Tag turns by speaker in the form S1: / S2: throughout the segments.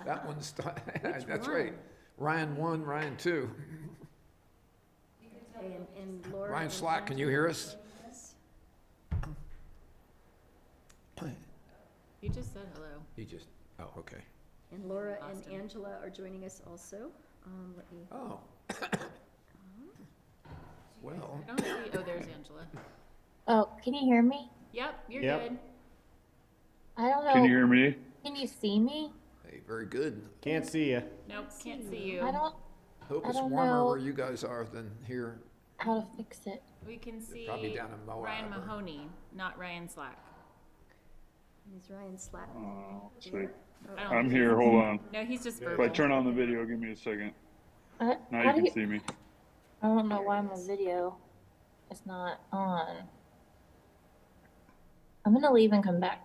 S1: That one's, that's right. Ryan 1, Ryan 2.
S2: And Laura.
S1: Ryan
S2: and
S1: Slack, can you
S2: Angela
S1: hear
S2: are
S1: us?
S2: joining us.
S3: You just said hello.
S1: You just, oh, okay.
S2: And Laura and
S3: Lost him.
S2: Angela are joining us also. Let me,
S1: Oh. Well,
S3: I don't see, oh, there's Angela.
S4: Oh, can you hear me?
S3: Yep, you're
S5: Yep.
S3: good.
S4: I don't know.
S6: Can you hear me?
S4: Can you see me?
S1: hey, very good.
S5: Can't see you.
S3: Nope, can't see
S4: I
S3: you.
S4: don't
S1: Hope
S4: I
S1: it's
S4: don't
S1: warmer
S4: know.
S1: where you guys are than here.
S4: how to fix it.
S3: We can see
S1: probably down in Moab
S3: Ryan
S1: or-
S3: Mahoney, not Ryan Slack.
S2: is Ryan Slack?
S6: Let's see.
S3: I don't
S6: I'm
S3: think
S6: here.
S3: he's-
S6: Hold on.
S3: No, he's just
S6: If I
S3: verbal.
S6: turn on the video, give me a second. Now
S4: How
S6: you
S4: do
S6: can see me.
S4: I don't know why my video is not on. I'm gonna leave and come back.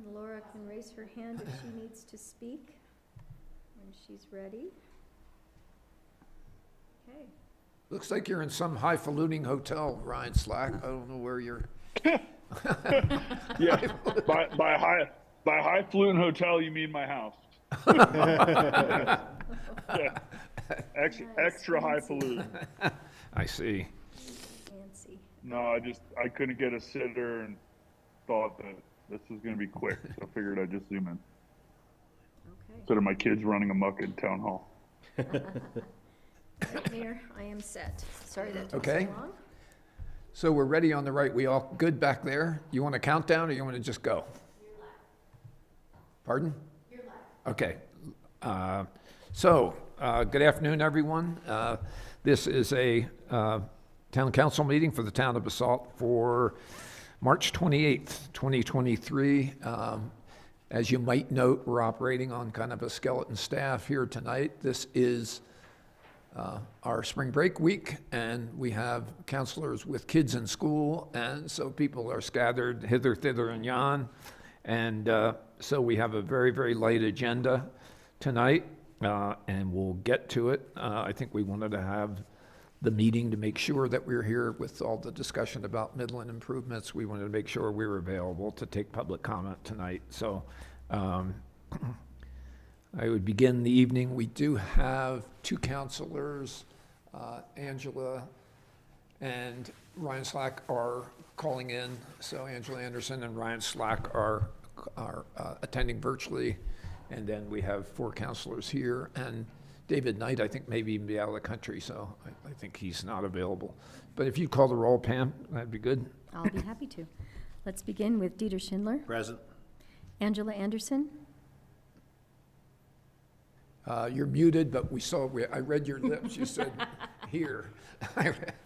S2: And Laura can raise her hand if she needs to speak when she's ready. Okay.
S1: Looks like you're in some highfalutin hotel, Ryan Slack. I don't know where you're.
S6: Yeah. by highfalutin hotel, you mean my house? Yeah. Extra highfalutin.
S1: I see.
S2: Fancy.
S6: No, I couldn't get a sitter and thought that this was going to be quick, so I figured I'd just zoom in.
S2: Okay.
S6: Instead of my kids running amok in town hall.
S2: Right, Mayor, I am set. Sorry that took
S1: Okay.
S2: so long.
S1: So we're ready on the right. We all good back there? You want to count down or you want to just go? Pardon? Okay. Good afternoon, everyone. This is a town council meeting for the town of Basalt for March 28th, 2023. As you might note, we're operating on kind of a skeleton staff here tonight. This is our spring break week, and we have counselors with kids in school, and so people are scattered hither, thither, and yon. And so we have a very, very light agenda tonight, and we'll get to it. I think we wanted to have the meeting to make sure that we're here with all the discussion about Midland improvements. We wanted to make sure we were available to take public comment tonight. So I would begin the evening. We do have two counselors, Angela and Ryan Slack are calling in. So Angela Anderson and Ryan Slack are attending virtually. And then we have four counselors here. And David Knight, I think, maybe even be out of the country, so I think he's not available. But if you call the roll, Pam, that'd be good.
S2: I'll be happy to. Let's begin with Dieter Schindler,
S5: Present.
S2: Angela Anderson,
S1: You're muted, but I read your lips. You said here.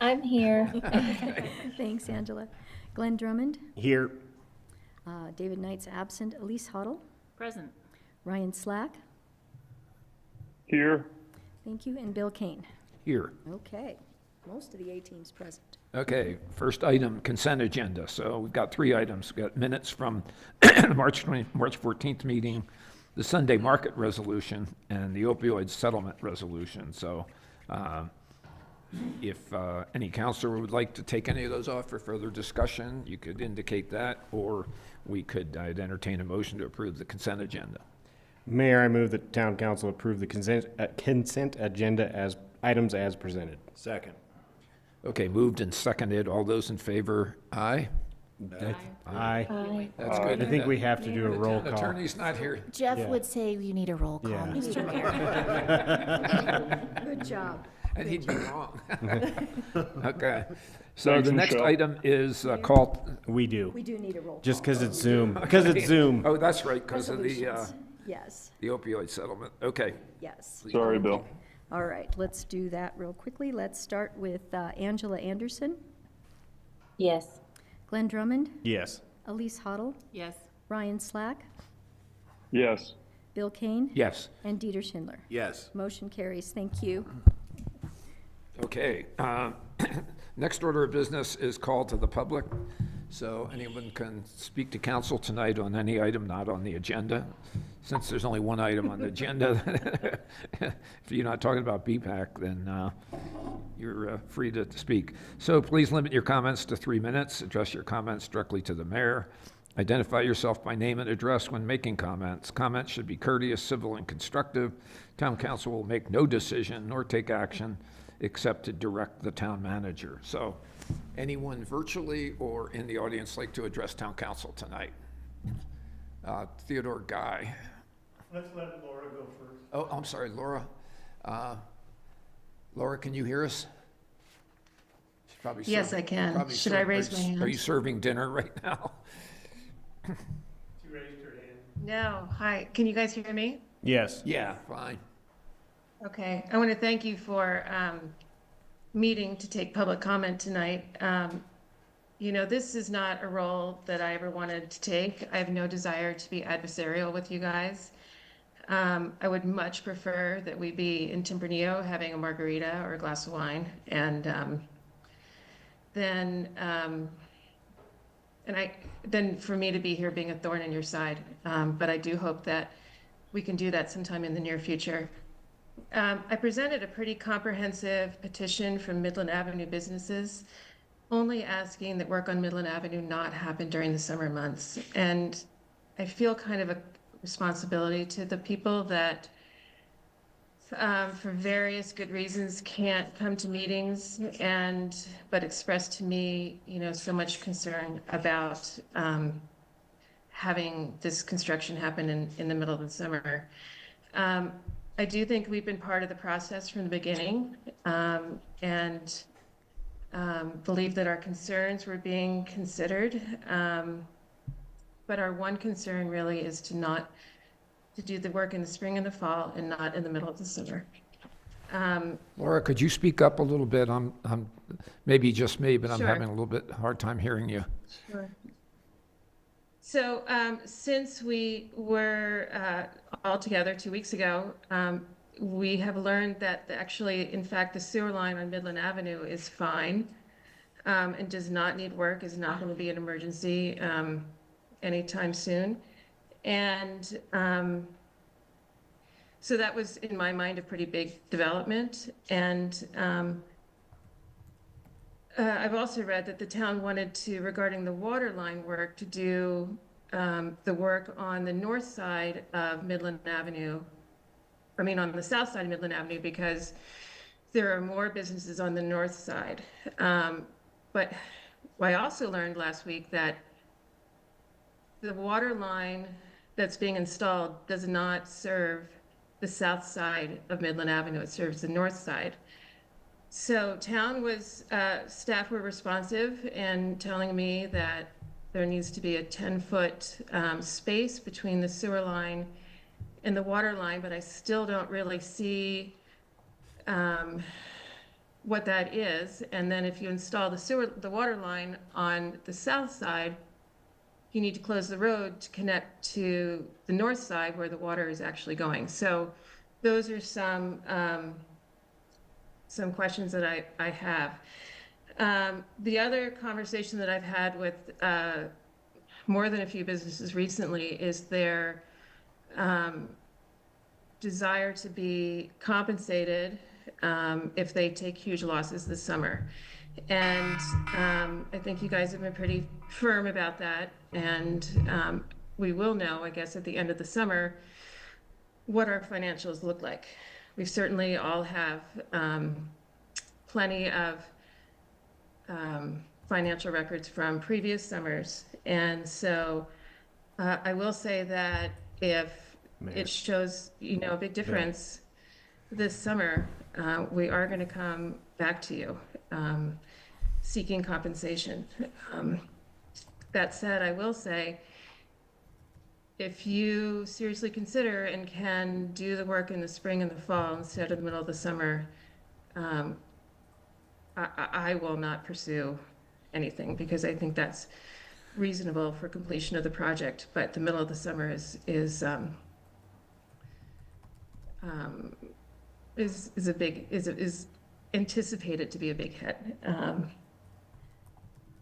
S4: I'm here.
S2: thanks, Angela, Glenn Drummond,
S5: Here.
S2: David Knight's absent, Elise Hoddle,
S3: Present.
S2: Ryan Slack,
S6: Here.
S2: thank you, and Bill Kane.
S1: Here.
S2: Okay, most of the A-team's present.
S1: Okay, first item, consent agenda. So we've got three items. We've got minutes from the March 14th meeting, the Sunday market resolution, and the opioid settlement resolution. So if any counselor would like to take any of those off for further discussion, you could indicate that, or I'd entertain a motion to approve the consent agenda.
S5: Mayor, I move that town council approve the consent agenda as items as presented.
S7: Second.
S1: Okay, moved and seconded. All those in favor, aye?
S3: Aye.
S5: Aye.
S4: Hi.
S1: That's good.
S5: I think we have to do a roll
S1: The
S5: call.
S1: attorney's not here.
S8: Jeff
S5: Yeah.
S8: would say you need a roll call,
S5: Yeah.
S8: Mr. Mayor.
S2: Good job.
S1: And he'd be wrong. Okay. So
S6: Thanks,
S1: the next
S6: Michelle.
S1: item is called,
S5: We do.
S2: We do need a roll call.
S5: Just because it's Zoom. Because it's Zoom.
S1: oh, that's right, because of the
S2: Resolutions. Yes,
S1: opioid settlement. Okay.
S2: yes.
S6: Sorry, Bill.
S2: All right, let's do that real quickly. Let's start with Angela Anderson,
S4: Yes.
S2: Glenn Drummond,
S5: Yes.
S2: Elise Hoddle,
S3: Yes.
S2: Ryan Slack,
S6: Yes.
S2: Bill Kane,
S1: Yes.
S2: and Dieter Schindler.
S7: Yes.
S2: Motion carries. Thank you.
S1: Okay. Next order of business is called to the public. So anyone can speak to council tonight on any item not on the agenda. Since there's only one item on the agenda, if you're not talking about BPAC, then you're free to speak. So please limit your comments to 3 minutes. Address your comments directly to the mayor. Identify yourself by name and address when making comments. Comments should be courteous, civil, and constructive. Town council will make no decision nor take action except to direct the town manager. So anyone virtually or in the audience like to address town council tonight? Theodore Guy.
S7: Let's let Laura go first.
S1: Oh, I'm sorry, Laura. Laura, can you hear us? She's probably
S8: Yes, I can. Should I raise my hand?
S1: Are you serving dinner right now?
S7: She raised her hand.
S8: No. Hi. Can you guys hear me?
S5: Yes.
S1: Yeah, fine.
S8: Okay. I want to thank you for meeting to take public comment tonight. This is not a role that I ever wanted to take. I have no desire to be adversarial with you guys. I would much prefer that we be in Tempranillo having a margarita or a glass of wine, and then for me to be here being a thorn in your side. But I do hope that we can do that sometime in the near future. I presented a pretty comprehensive petition from Midland Avenue businesses, only asking that work on Midland Avenue not happen during the summer months. And I feel kind of a responsibility to the people that, for various good reasons, can't come to meetings but express to me, so much concern about having this construction happen in the middle of the summer. I do think we've been part of the process from the beginning, and believe that our concerns were being considered. But our one concern really is to do the work in the spring and the fall and not in the middle of the summer.
S1: Laura, could you speak up a little bit? I'm maybe just me, but I'm
S8: Sure.
S1: having a little bit hard time hearing you.
S8: Sure. So since we were all together 2 weeks ago, we have learned that in fact, the sewer line on Midland Avenue is fine and does not need work, is not going to be an emergency anytime soon. And so that was, in my mind, a pretty big development. And I've also read that the town wanted to, regarding the water line work, to do the work on the north side of Midland Avenue. On the south side of Midland Avenue, because there are more businesses on the north side. But I also learned last week that the water line that's being installed does not serve the south side of Midland Avenue. It serves the north side. So staff were responsive and telling me that there needs to be a 10-foot space between the sewer line and the water line, but I still don't really see what that is. And then if you install the water line on the south side, you need to close the road to connect to the north side where the water is actually going. So those are some questions that I have. The other conversation that I've had with more than a few businesses recently is their desire to be compensated if they take huge losses this summer. And I think you guys have been pretty firm about that. And we will know, I guess, at the end of the summer, what our financials look like. We certainly all have plenty of financial records from previous summers. And so I will say that if it shows, a big difference this summer, we are going to come back to you seeking compensation. That said, I will say, if you seriously consider and can do the work in the spring and the fall instead of the middle of the summer, I will not pursue anything, because I think that's reasonable for completion of the project. But the middle of the summer is anticipated to be a big hit.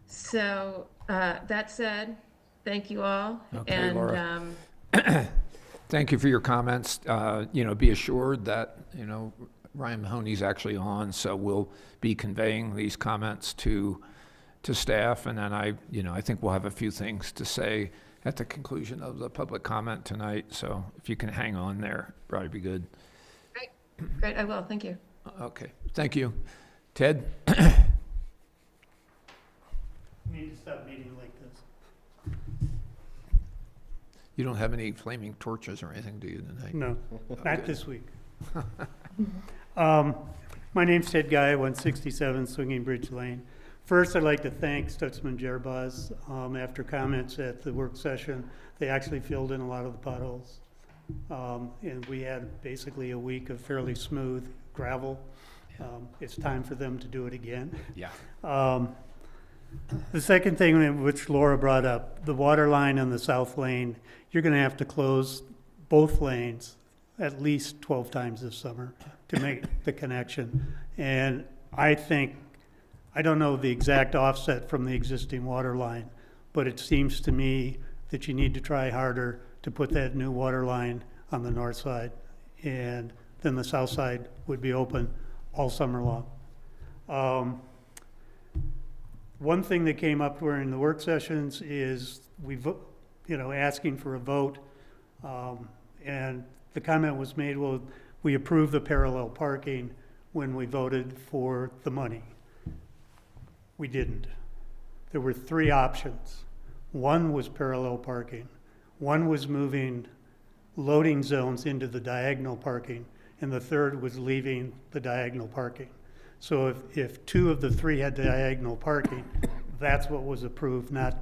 S8: So that said, thank you all.
S1: Okay,
S8: And
S1: Laura. Thank you for your comments. Be assured that, Ryan Mahoney's actually on, so we'll be conveying these comments to staff, and then I think we'll have a few things to say at the conclusion of the public comment tonight, so if you can hang on there, probably be good.
S8: Great, I will, thank you.
S1: Okay, thank you. Ted?
S7: We need to stop meeting like this.
S1: You don't have any flaming torches or anything, do you, tonight?
S7: No,
S1: Okay.
S7: not this week. My name's Ted Guy, 167 Swinging Bridge Lane. First, I'd like to thank Stutzman Jerbaz. After comments at the work session, they actually filled in a lot of the potholes. And we had basically a week of fairly smooth gravel. It's time for them to do it again.
S1: Yeah.
S7: The second thing which Laura brought up, the water line on the south lane, you're gonna have to close both lanes at least 12 times this summer to make the connection. And I think, I don't know the exact offset from the existing water line, but it seems to me that you need to try harder to put that new water line on the north side. And then the south side would be open all summer long. One thing that came up during the work sessions is asking for a vote. And the comment was made, well, we approved the parallel parking when we voted for the money. We didn't. There were three options. One was parallel parking. One was moving loading zones into the diagonal parking. And the third was leaving the diagonal parking. So if two of the three had diagonal parking, that's what was approved, not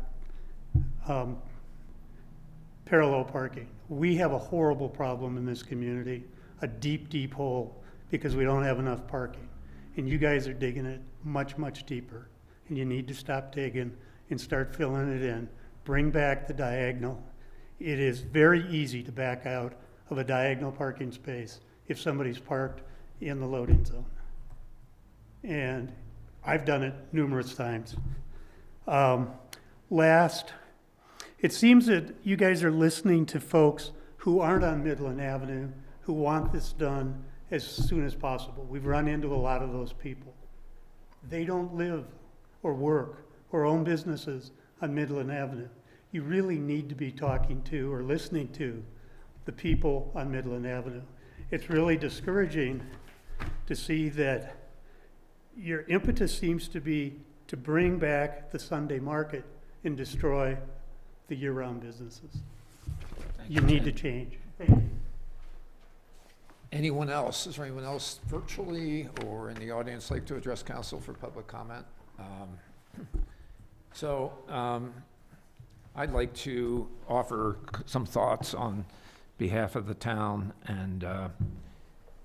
S7: parallel parking. We have a horrible problem in this community, a deep, deep hole, because we don't have enough parking. And you guys are digging it much, much deeper. And you need to stop digging and start filling it in. Bring back the diagonal. It is very easy to back out of a diagonal parking space if somebody's parked in the loading zone. And I've done it numerous times. Last, it seems that you guys are listening to folks who aren't on Midland Avenue, who want this done as soon as possible. We've run into a lot of those people. They don't live or work or own businesses on Midland Avenue. You really need to be talking to or listening to the people on Midland Avenue. It's really discouraging to see that your impetus seems to be to bring back the Sunday market and destroy the year-round businesses. You need to change. Thank you.
S1: Anyone else? Is there anyone else virtually or in the audience like to address council for public comment? I'd like to offer some thoughts on behalf of the town, and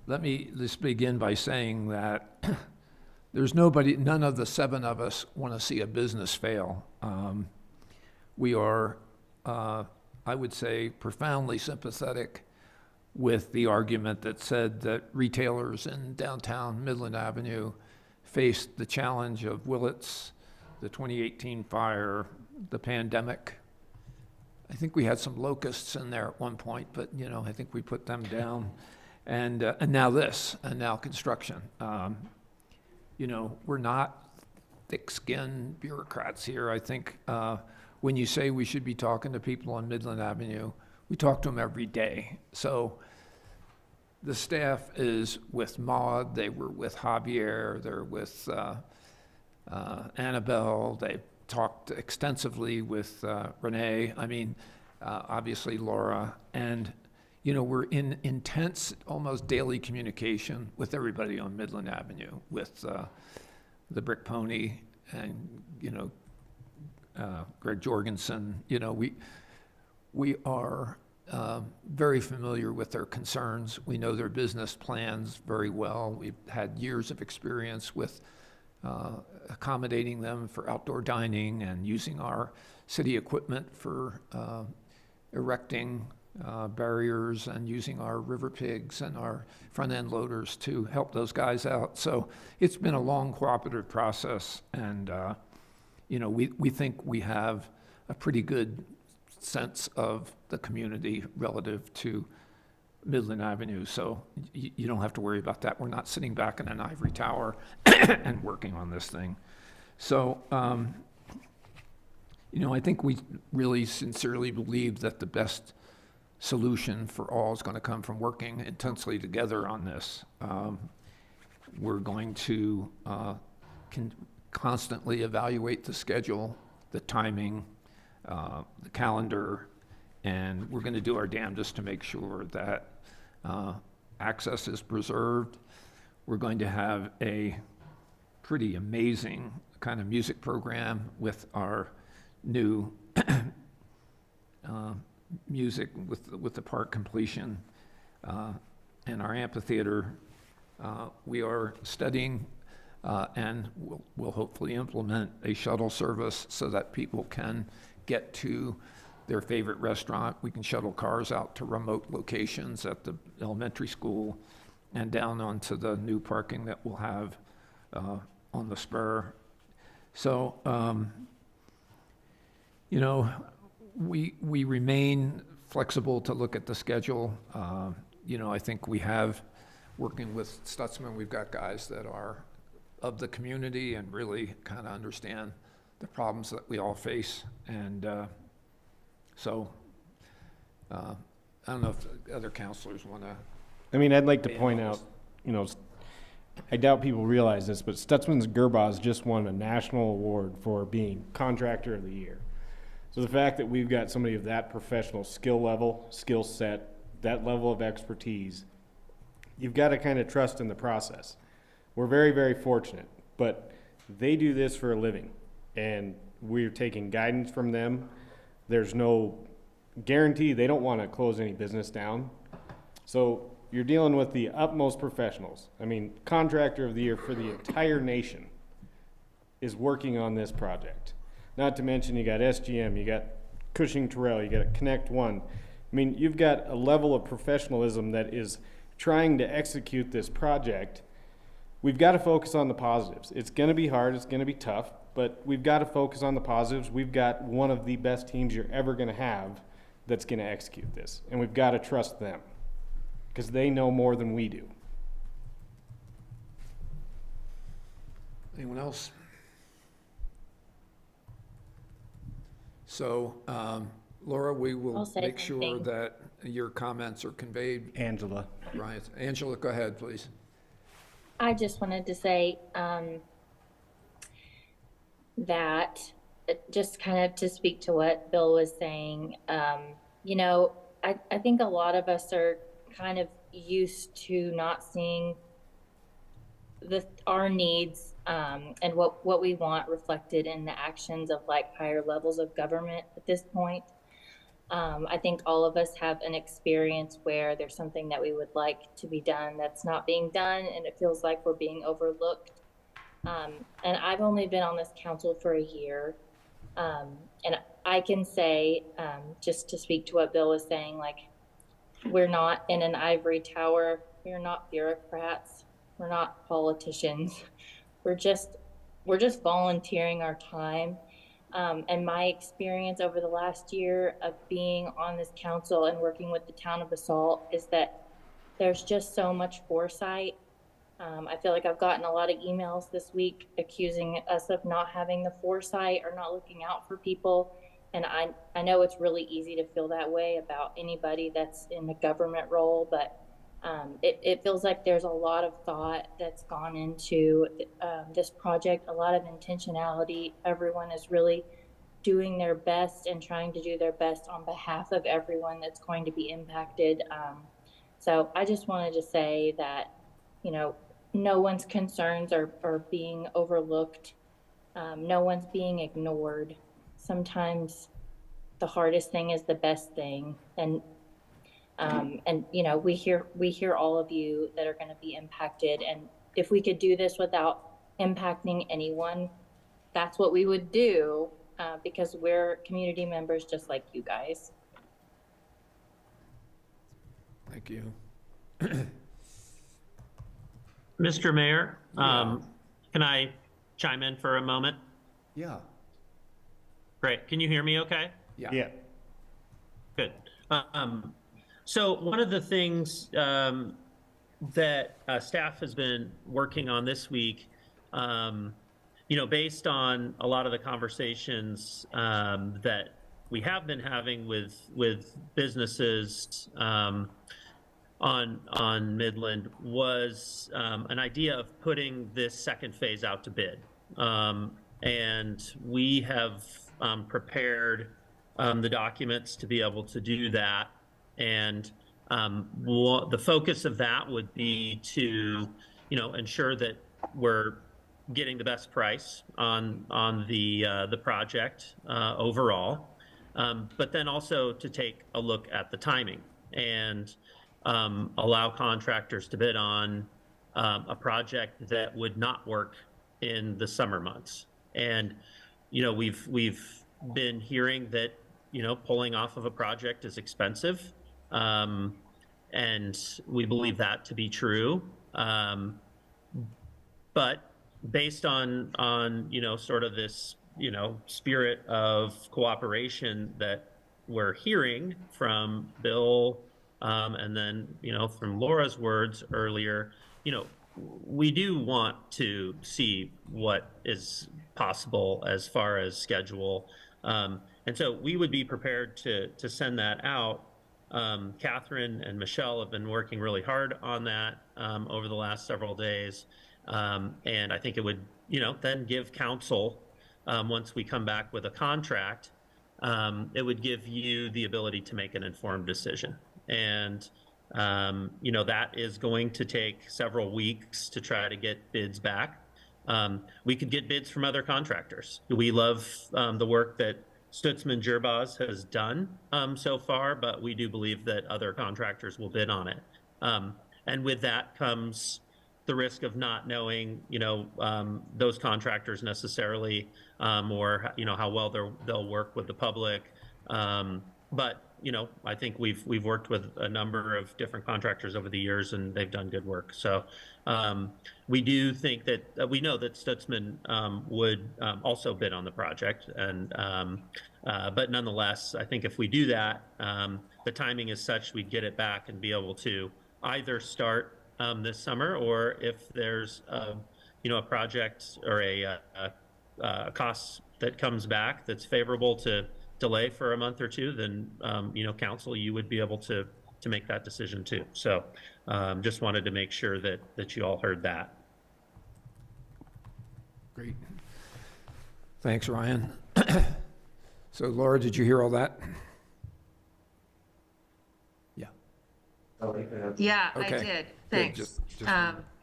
S1: let me just begin by saying that none of the seven of us want to see a business fail. We are, I would say, profoundly sympathetic with the argument that said that retailers in downtown Midland Avenue faced the challenge of Willits, the 2018 fire, the pandemic. I think we had some locusts in there at one point, but I think we put them down. And now this, and now construction. We're not thick-skinned bureaucrats here. I think when you say we should be talking to people on Midland Avenue, we talk to them every day. So the staff is with Maud, they were with Javier, they're with Annabelle, they talked extensively with Renee, obviously Laura, and we're in intense, almost daily communication with everybody on Midland Avenue, with the Brick Pony and, Greg Jorgensen. We are very familiar with their concerns. We know their business plans very well. We've had years of experience with accommodating them for outdoor dining and using our city equipment for erecting barriers and using our river pigs and our front-end loaders to help those guys out. So it's been a long cooperative process, and we think we have a pretty good sense of the community relative to Midland Avenue, so you don't have to worry about that. We're not sitting back in an ivory tower and working on this thing. So, I think we really sincerely believe that the best solution for all is going to come from working intensely together on this. We're going to constantly evaluate the schedule, the timing, the calendar, and we're going to do our damnedest to make sure that access is preserved. We're going to have a pretty amazing kind of music program with our new music with the park completion and our amphitheater. We are studying and we'll hopefully implement a shuttle service so that people can get to their favorite restaurant. We can shuttle cars out to remote locations at the elementary school and down onto the new parking that we'll have on the spur. So, we remain flexible to look at the schedule. I think we have, working with Stutzman, we've got guys that are of the community and really kind of understand the problems that we all face. And so I don't know if other counselors want to.
S5: I mean, I'd like to
S1: Yeah,
S5: point out, I doubt people realize this, but Stutzman's Gerbaz just won a national award for being Contractor of the Year. So the fact that we've got somebody of that professional skill set, that level of expertise, you've got to kind of trust in the process. We're very, very fortunate, but they do this for a living, and we're taking guidance from them. There's no guarantee they don't want to close any business down. So you're dealing with the utmost professionals. I mean, Contractor of the Year for the entire nation is working on this project. Not to mention you got SGM, you got Cushing Terrell, you got Connect One. I mean, you've got a level of professionalism that is trying to execute this project. We've got to focus on the positives. It's going to be hard, it's going to be tough, but we've got to focus on the positives. We've got one of the best teams you're ever going to have that's going to execute this, and we've got to trust them because they know more than we do.
S1: Anyone else? So, Laura, we will
S4: I'll say
S1: make sure
S4: something.
S1: that your comments are conveyed.
S5: Angela.
S1: Right. Angela, go ahead, please.
S4: I just wanted to say that just kind of to speak to what Bill was saying, I think a lot of us are kind of used to not seeing our needs and what we want reflected in the actions of like higher levels of government at this point. I think all of us have an experience where there's something that we would like to be done that's not being done, and it feels like we're being overlooked. And I've only been on this council for a year. And I can say, just to speak to what Bill was saying, like, we're not in an ivory tower. We're not bureaucrats. We're not politicians. We're just volunteering our time. And my experience over the last year of being on this council and working with the town of Basalt is that there's just so much foresight. I feel like I've gotten a lot of emails this week accusing us of not having the foresight or not looking out for people. And I know it's really easy to feel that way about anybody that's in a government role, but it feels like there's a lot of thought that's gone into this project, a lot of intentionality. Everyone is really doing their best and trying to do their best on behalf of everyone that's going to be impacted. So I just wanted to say that, no one's concerns are being overlooked. No one's being ignored. Sometimes the hardest thing is the best thing. And we hear all of you that are going to be impacted. And if we could do this without impacting anyone, that's what we would do, because we're community members just like you guys.
S1: Thank you.
S9: Mr. Mayor, can I chime in for a moment?
S1: Yeah.
S9: Great. Can you hear me okay?
S1: Yeah.
S5: Yeah.
S9: Good. So one of the things that staff has been working on this week, based on a lot of the conversations that we have been having with businesses on Midland, was an idea of putting this second phase out to bid. And we have prepared the documents to be able to do that. And the focus of that would be to, ensure that we're getting the best price on the project overall, but then also to take a look at the timing and allow contractors to bid on a project that would not work in the summer months. And we've been hearing that pulling off of a project is expensive, and we believe that to be true. But based on sort of this spirit of cooperation that we're hearing from Bill, and then from Laura's words earlier, we do want to see what is possible as far as schedule, and so we would be prepared to send that out. Catherine and Michelle have been working really hard on that over the last several days. And I think it would, then give council, once we come back with a contract, it would give you the ability to make an informed decision. And, that is going to take several weeks to try to get bids back. We could get bids from other contractors. We love the work that Stutzman Gerbaz has done so far, but we do believe that other contractors will bid on it. And with that comes the risk of not knowing, those contractors necessarily, or how well they'll work with the public. But I think we've worked with a number of different contractors over the years, and they've done good work. So we do think that we know that Stutzman would also bid on the project, and but nonetheless, I think if we do that, the timing is such we'd get it back and be able to either start this summer, or if there's a project or a cost that comes back that's favorable to delay for a month or two, then council, you would be able to make that decision too. So just wanted to make sure that you all heard that.
S1: Great. Thanks, Ryan. So Laura, did you hear all that? Yeah.
S8: Yeah, I
S1: Okay.
S8: did.
S1: Good.
S8: Thanks.
S1: Just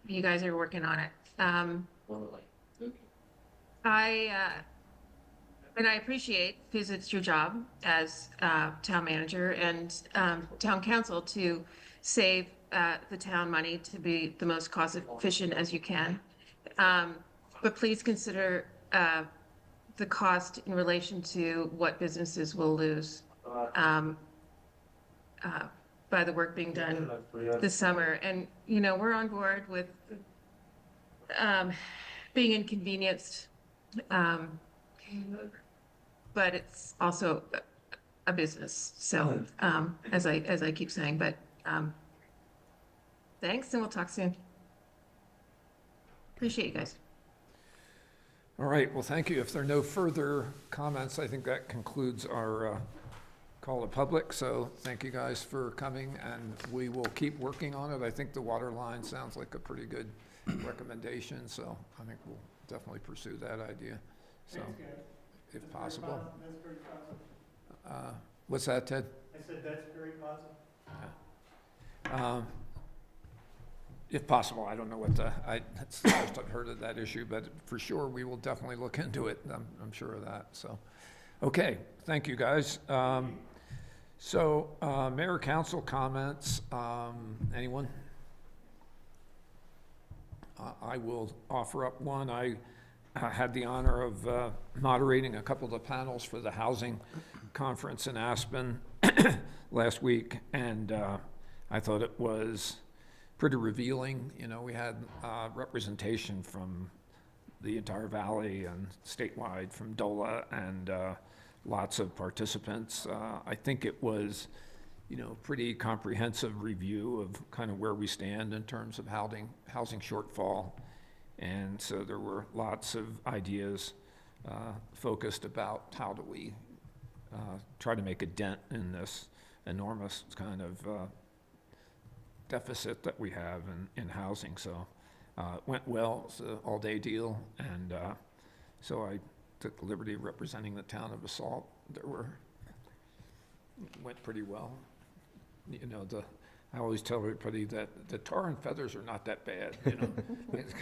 S8: You guys are working on it. And I appreciate, because it's your job as town manager and town council to save the town money to be the most cost efficient as you can. But please consider the cost in relation to what businesses will lose by the work being done this summer. And, we're on board with being inconvenienced, but it's also a business. So, as I keep saying, but thanks, and we'll talk soon. Appreciate you guys.
S1: All right, well, thank you. If there are no further comments, I think that concludes our call to public. So thank you guys for coming, and we will keep working on it. I think the water line sounds like a pretty good recommendation, so I think we'll definitely pursue that idea. So, if possible.
S7: That's very positive.
S1: What's that, Ted?
S7: I said that's very positive.
S1: If possible, I don't know what that's the first I've heard of that issue, but for sure, we will definitely look into it. I'm sure of that, so. Okay, thank you, guys. Mayor, council comments, anyone? I will offer up one. I had the honor of moderating a couple of the panels for the housing conference in Aspen last week, and I thought it was pretty revealing. We had representation from the entire valley and statewide from DOLA, and lots of participants. I think it was pretty comprehensive review of kind of where we stand in terms of housing shortfall. And so there were lots of ideas focused about how do we try to make a dent in this enormous kind of deficit that we have in housing. So it went well. It's an all-day deal. And so I took the liberty of representing the town of Basalt. Went pretty well. I always tell everybody that the tar and feathers are not that bad. It's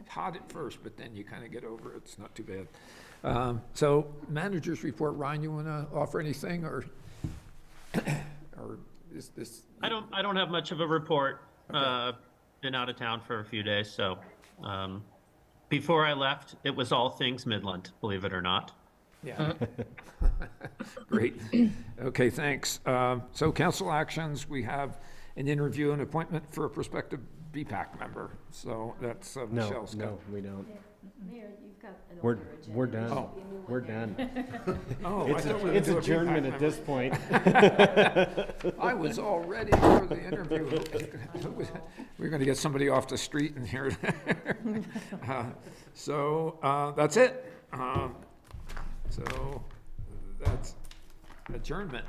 S1: hot at first, but then you kind of get over it. It's not too bad. So managers report. Ryan, you want to offer anything, or is this?
S9: I don't have much of a report. Been out of town for a few days, so before I left, it was all things Midland, believe it or not.
S1: Yeah. Great. Okay, thanks. So council actions, we have an interview and appointment for a prospective BPAC member. So that's Michelle Scott.
S5: No, we don't.
S2: Mayor, you've got an
S5: We're,
S2: older agenda.
S5: we're done.
S2: There should be a new
S5: We're
S2: one there.
S5: done.
S1: Oh,
S5: It's,
S1: I thought we were
S5: it's
S1: gonna do a
S5: adjournment
S1: BPAC
S5: at this
S1: member.
S5: point.
S1: I was all ready for the interview. We're going to get somebody off the street and hear it. So that's it. So that's adjournment.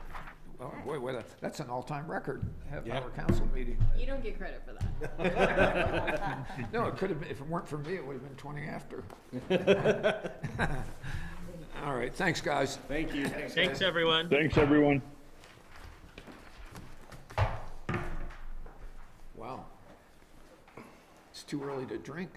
S1: Oh, boy, that's an all-time record, half-hour council meeting.
S3: You don't get credit for that.
S1: No, it could have been, if it weren't for me, it would have been 20 after. All right, thanks, guys.
S5: Thank you.
S9: Thanks, everyone.
S6: Thanks, everyone.
S1: Wow. It's too early to drink.